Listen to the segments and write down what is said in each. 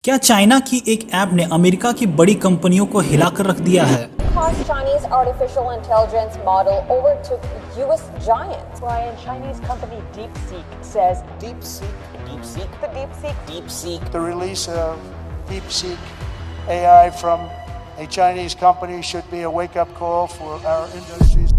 क्या चाइना की एक ऐप ने अमेरिका की बड़ी कंपनियों को हिलाकर रख दिया है? Chinese artificial intelligence model overtook US giants. Brian, Chinese company DeepSeek says DeepSeek. The release of DeepSeek AI from a Chinese company should be a wake-up call for our industries.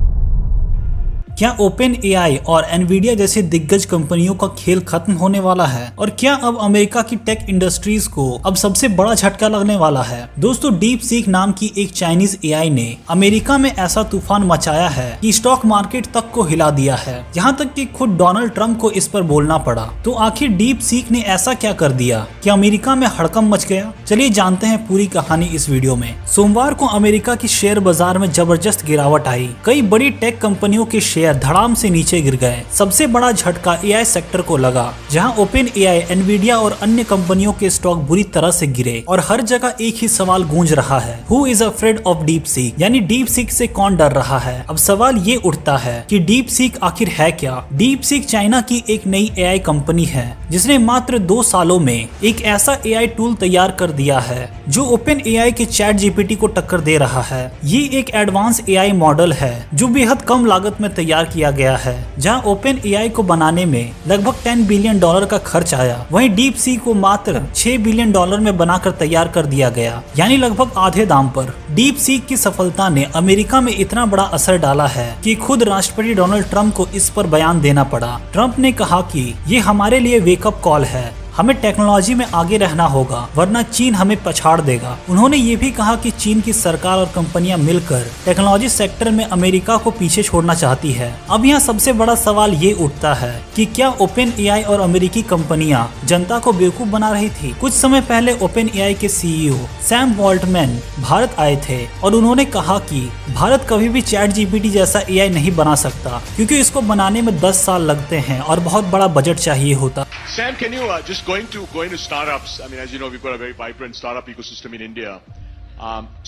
क्या open AI और Nvidia जैसी दिग्गज कंपनियों का खेल खत्म होने वाला है और क्या अब अमेरिका की टेक इंडस्ट्रीज को अब सबसे बड़ा झटका लगने वाला है? दोस्तों, डीप सीक नाम की एक चाइनीज एआई ने अमेरिका में ऐसा तूफान मचाया है कि स्टॉक मार्केट तक को हिला दिया है, यहाँ तक कि खुद डोनाल्ड ट्रंप को इस पर बोलना पड़ा। तो आखिर डीप सीक ने ऐसा क्या कर दिया कि अमेरिका में हड़कंप मच गया? चलिए जानते हैं पूरी कहानी इस वीडियो में। सोमवार को अमेरिका की शेयर बाजार में जबरदस्त गिरावट आई। कई बड़ी टेक कंपनियों के शेयर धड़ाम से नीचे गिर गए। सबसे बड़ा झटका एआई सेक्टर को लगा, जहां ओपन एआई, एनवीडिया और अन्य कंपनियों के स्टॉक बुरी तरह से गिरे। और हर जगह एक ही सवाल गूंज रहा है, who is afraid of deep seek, यानी डीप सीक से कौन डर रहा है? अब सवाल ये उठता है कि डीप सीक आखिर है क्या? डीप सीक चाइना की एक नई एआई कंपनी है जिसने मात्र 2 सालों में एक ऐसा एआई टूल तैयार कर दिया है जो ओपन एआई के चैट जीपीटी को टक्कर दे रहा है। ये एक एडवांस एआई मॉडल है जो बेहद कम लागत में तैयार किया गया है, जहां ओपन एआई को बनाने में लगभग $10 बिलियन का खर्च आया। वहीं डीप सीक को मात्र $6 बिलियन में बनाकर तैयार कर दिया गया, यानी लगभग आधे दाम पर। डीप सीक की सफलता ने अमेरिका में इतना बड़ा असर डाला है कि खुद राष्ट्रपति डोनाल्ड ट्रंप को इस पर बयान देना पड़ा। ट्रंप ने कहा कि ये हमारे लिए वेकअप कॉल है, हमें टेक्नोलॉजी में आगे रहना होगा वरना चीन हमें पछाड़ देगा। उन्होंने ये भी कहा कि चीन की सरकार और कंपनियां मिलकर टेक्नोलॉजी सेक्टर में अमेरिका को पीछे छोड़ना चाहती है। अब यहाँ सबसे बड़ा सवाल ये उठता है कि क्या ओपन एआई और अमेरिकी कंपनियां जनता को बेवकूफ बना रही थी? कुछ समय पहले ओपन एआई के सीईओ सैम वॉल्टमैन भारत आए थे और उन्होंने कहा कि भारत कभी भी चैट जीपीटी जैसा एआई नहीं बना सकता क्योंकि इसको बनाने में 10 साल लगते हैं और बहुत बड़ा बजट चाहिए होता। Sam, can you just going to startups? I mean, as you know, we've got a very vibrant startup ecosystem in India.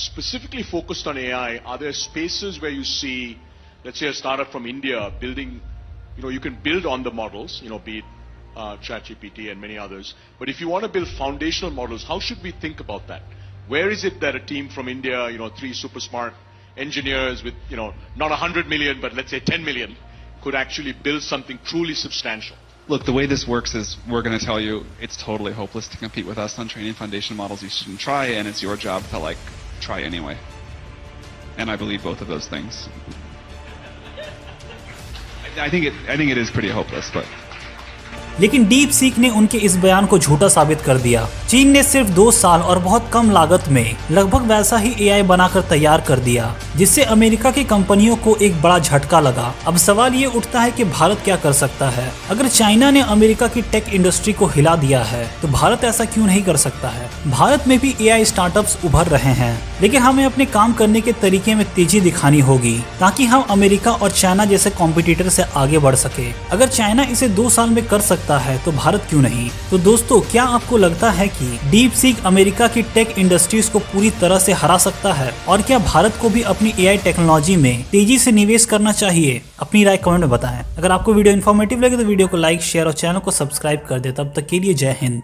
Specifically focused on AI, are there spaces where you see, let's say, a startup from India building? You can build on the models, be it ChatGPT and many others. But if you want to build foundational models, how should we think about that? Where is it that a team from India, 3 super smart engineers with, not 100 million, but let's say 10 million, could actually build something truly substantial? Look, the way this works is we're going to tell you it's totally hopeless to compete with us on training foundation models. You shouldn't try, and it's your job to try anyway. And I believe both of those things. I think it is pretty hopeless, but. लेकिन deep seek ने उनके इस बयान को झूठा साबित कर दिया। चीन ने सिर्फ 2 साल और बहुत कम लागत में लगभग वैसा ही एआई बनाकर तैयार कर दिया, जिससे अमेरिका की कंपनियों को एक बड़ा झटका लगा। अब सवाल ये उठता है कि भारत क्या कर सकता है? अगर चाइना ने अमेरिका की टेक इंडस्ट्री को हिला दिया है तो भारत ऐसा क्यों नहीं कर सकता है? भारत में भी एआई स्टार्टअप्स उभर रहे हैं, लेकिन हमें अपने काम करने के तरीके में तेजी दिखानी होगी ताकि हम अमेरिका और चाइना जैसे कॉम्पिटिटर से आगे बढ़ सके। अगर चाइना इसे 2 साल में कर सकता है तो भारत क्यों नहीं? तो दोस्तों, क्या आपको लगता है कि डीप सीक अमेरिका की टेक इंडस्ट्रीज को पूरी तरह से हरा सकता है? और क्या भारत को भी अपनी एआई टेक्नोलॉजी में तेजी से निवेश करना चाहिए? अपनी राय कमेंट में बताएं। अगर आपको वीडियो इन्फॉर्मेटिव लगे तो वीडियो को लाइक, शेयर और चैनल को सब्सक्राइब कर दे। तब तक के लिए जय हिंद।